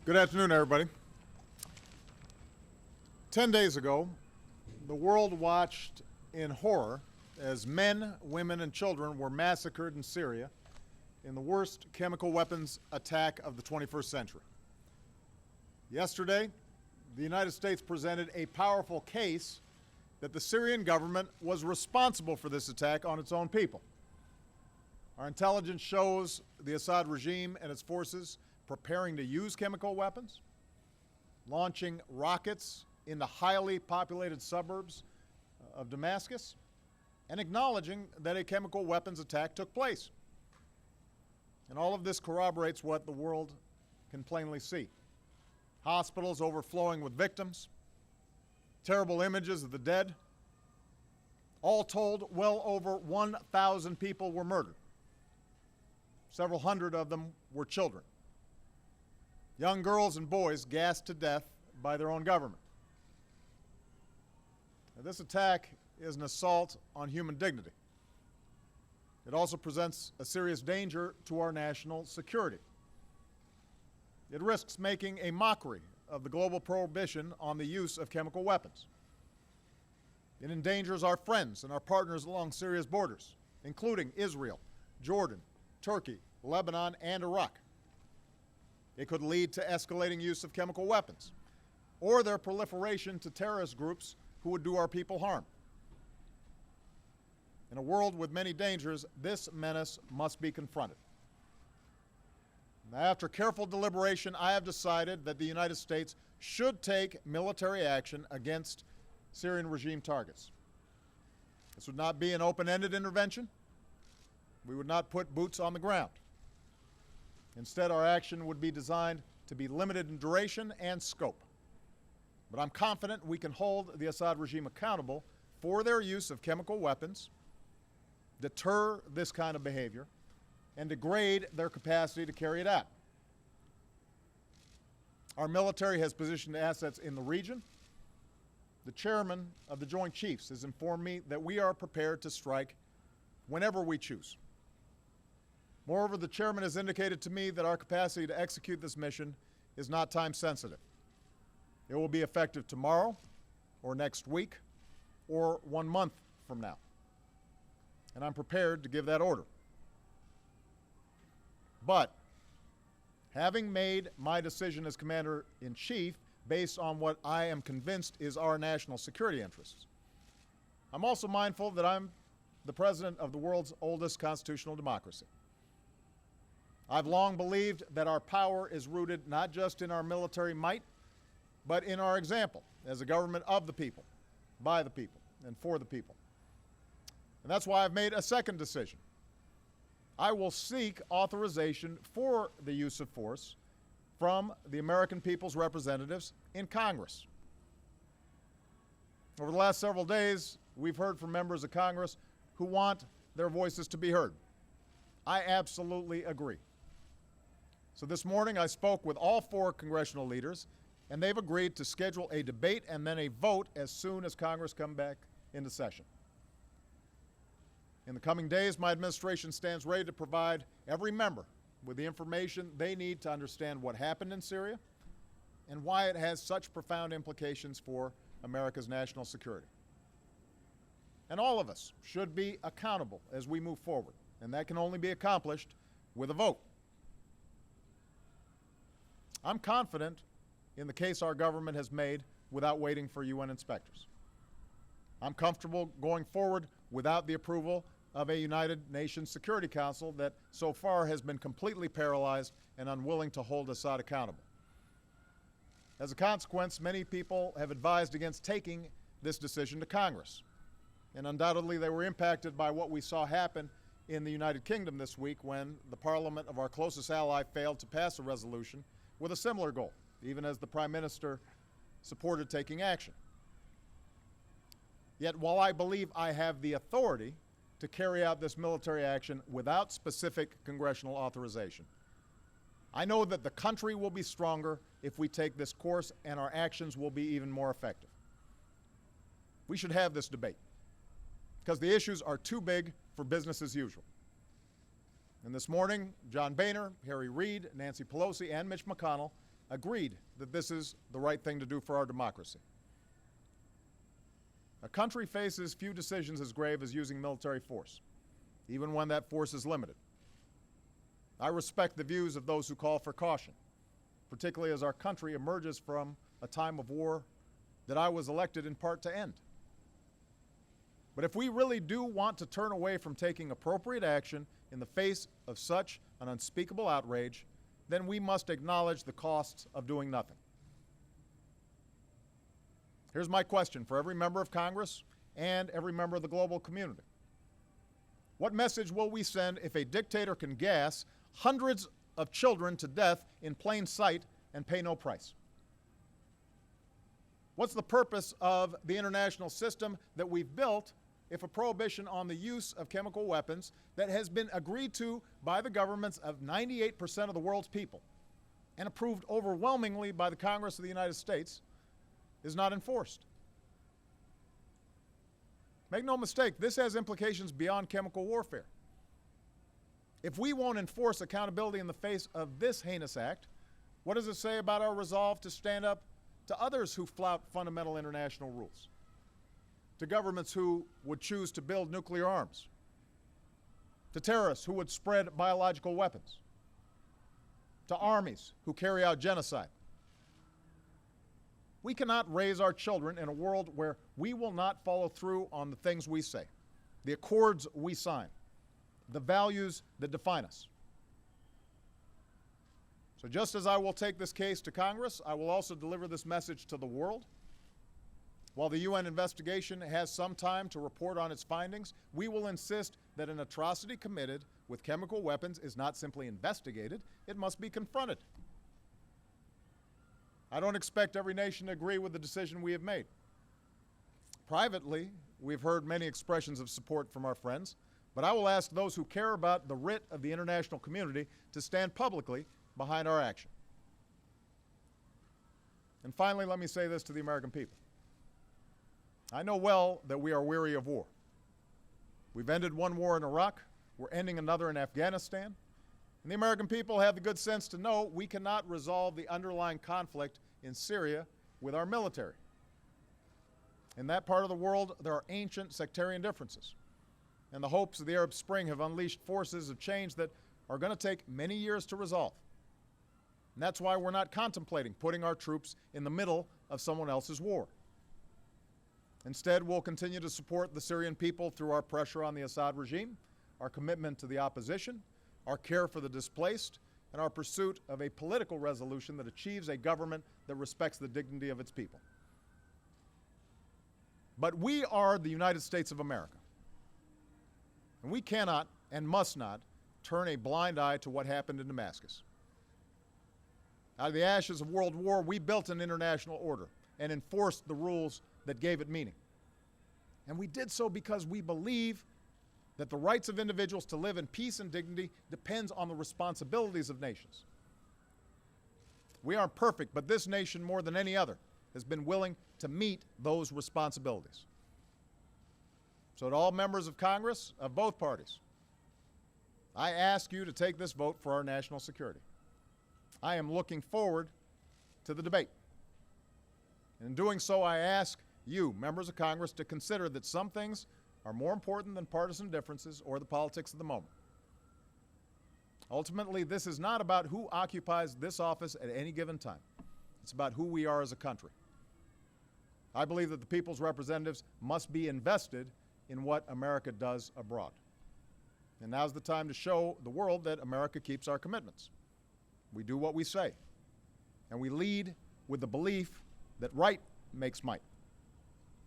Good afternoon, everybody. 10 days ago, the world watched in horror as men, women, and children were massacred in Syria in the worst chemical weapons attack of the 21st century. Yesterday, the United States presented a powerful case that the Syrian government was responsible for this attack on its own people. Our intelligence shows the Assad regime and its forces preparing to use chemical weapons, launching rockets into highly populated suburbs of Damascus, and acknowledging that a chemical weapons attack took place. And all of this corroborates what the world can plainly see. Hospitals overflowing with victims, terrible images of the dead. All told, well over 1,000 people were murdered. Several hundred of them were children. Young girls and boys gassed to death by their own government. Now, this attack is an assault on human dignity. It also presents a serious danger to our national security. It risks making a mockery of the global prohibition on the use of chemical weapons. It endangers our friends and our partners along Syria's borders, including Israel, Jordan, Turkey, Lebanon, and Iraq. It could lead to escalating use of chemical weapons or their proliferation to terrorist groups who would do our people harm. In a world with many dangers, this menace must be confronted. Now, after careful deliberation, I have decided that the United States should take military action against Syrian regime targets. This would not be an open-ended intervention. We would not put boots on the ground. Instead, our action would be designed to be limited in duration and scope. But I'm confident we can hold the Assad regime accountable for their use of chemical weapons, deter this kind of behavior, and degrade their capacity to carry it out. Our military has positioned assets in the region. The chairman of the Joint Chiefs has informed me that we are prepared to strike whenever we choose. Moreover, the chairman has indicated to me that our capacity to execute this mission is not time sensitive. It will be effective tomorrow, or next week, or 1 month from now. And I'm prepared to give that order. But, having made my decision as Commander-in-Chief based on what I am convinced is our national security interests, I'm also mindful that I'm the President of the world's oldest constitutional democracy. I've long believed that our power is rooted not just in our military might, but in our example as a government of the people, by the people, and for the people. And that's why I've made a second decision. I will seek authorization for the use of force from the American people's representatives in Congress. Over the last several days, we've heard from members of Congress who want their voices to be heard. I absolutely agree. So this morning I spoke with all 4 congressional leaders, and they've agreed to schedule a debate and then a vote as soon as Congress comes back into session. In the coming days, my administration stands ready to provide every member with the information they need to understand what happened in Syria and why it has such profound implications for America's national security. And all of us should be accountable as we move forward, and that can only be accomplished with a vote. I'm confident in the case our government has made without waiting for UN inspectors. I'm comfortable going forward without the approval of a United Nations Security Council that so far has been completely paralyzed and unwilling to hold Assad accountable. As a consequence, many people have advised against taking this decision to Congress. And undoubtedly they were impacted by what we saw happen in the United Kingdom this week when the parliament of our closest ally failed to pass a resolution with a similar goal, even as the Prime Minister supported taking action. Yet while I believe I have the authority to carry out this military action without specific congressional authorization, I know that the country will be stronger if we take this course, and our actions will be even more effective. We should have this debate because the issues are too big for business as usual. And this morning, John Boehner, Harry Reid, Nancy Pelosi, and Mitch McConnell agreed that this is the right thing to do for our democracy. A country faces few decisions as grave as using military force, even when that force is limited. I respect the views of those who call for caution, particularly as our country emerges from a time of war that I was elected in part to end. But if we really do want to turn away from taking appropriate action in the face of such an unspeakable outrage, then we must acknowledge the costs of doing nothing. Here's my question for every member of Congress and every member of the global community. What message will we send if a dictator can gas hundreds of children to death in plain sight and pay no price? What's the purpose of the international system that we've built if a prohibition on the use of chemical weapons that has been agreed to by the governments of 98% of the world's people and approved overwhelmingly by the Congress of the United States is not enforced? Make no mistake, this has implications beyond chemical warfare. If we won't enforce accountability in the face of this heinous act, what does it say about our resolve to stand up to others who flout fundamental international rules? To governments who would choose to build nuclear arms? To terrorists who would spread biological weapons? To armies who carry out genocide? We cannot raise our children in a world where we will not follow through on the things we say, the accords we sign, the values that define us. So just as I will take this case to Congress, I will also deliver this message to the world. While the UN investigation has some time to report on its findings, we will insist that an atrocity committed with chemical weapons is not simply investigated, it must be confronted. I don't expect every nation to agree with the decision we have made. Privately, we've heard many expressions of support from our friends, but I will ask those who care about the writ of the international community to stand publicly behind our action. And finally, let me say this to the American people. I know well that we are weary of war. We've ended one war in Iraq, we're ending another in Afghanistan, and the American people have the good sense to know we cannot resolve the underlying conflict in Syria with our military. In that part of the world, there are ancient sectarian differences, and the hopes of the Arab Spring have unleashed forces of change that are going to take many years to resolve. And that's why we're not contemplating putting our troops in the middle of someone else's war. Instead, we'll continue to support the Syrian people through our pressure on the Assad regime, our commitment to the opposition, our care for the displaced, and our pursuit of a political resolution that achieves a government that respects the dignity of its people. But we are the United States of America, and we cannot and must not turn a blind eye to what happened in Damascus. Out of the ashes of World War, we built an international order and enforced the rules that gave it meaning. And we did so because we believe that the rights of individuals to live in peace and dignity depends on the responsibilities of nations. We aren't perfect, but this nation, more than any other, has been willing to meet those responsibilities. So to all members of Congress, of both parties, I ask you to take this vote for our national security. I am looking forward to the debate. And in doing so, I ask you, members of Congress, to consider that some things are more important than partisan differences or the politics of the moment. Ultimately, this is not about who occupies this office at any given time. It's about who we are as a country. I believe that the people's representatives must be invested in what America does abroad. And now's the time to show the world that America keeps our commitments. We do what we say, and we lead with the belief that right makes might,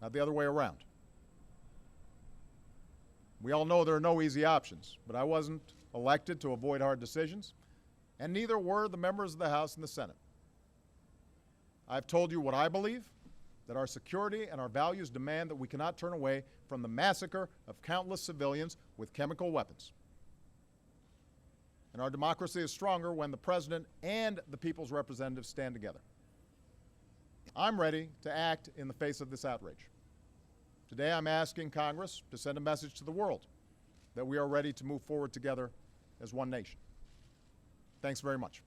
not the other way around. We all know there are no easy options, but I wasn't elected to avoid hard decisions, and neither were the members of the House and the Senate. I've told you what I believe, that our security and our values demand that we cannot turn away from the massacre of countless civilians with chemical weapons. And our democracy is stronger when the President and the people's representatives stand together. I'm ready to act in the face of this outrage. Today, I'm asking Congress to send a message to the world that we are ready to move forward together as one nation. Thanks very much.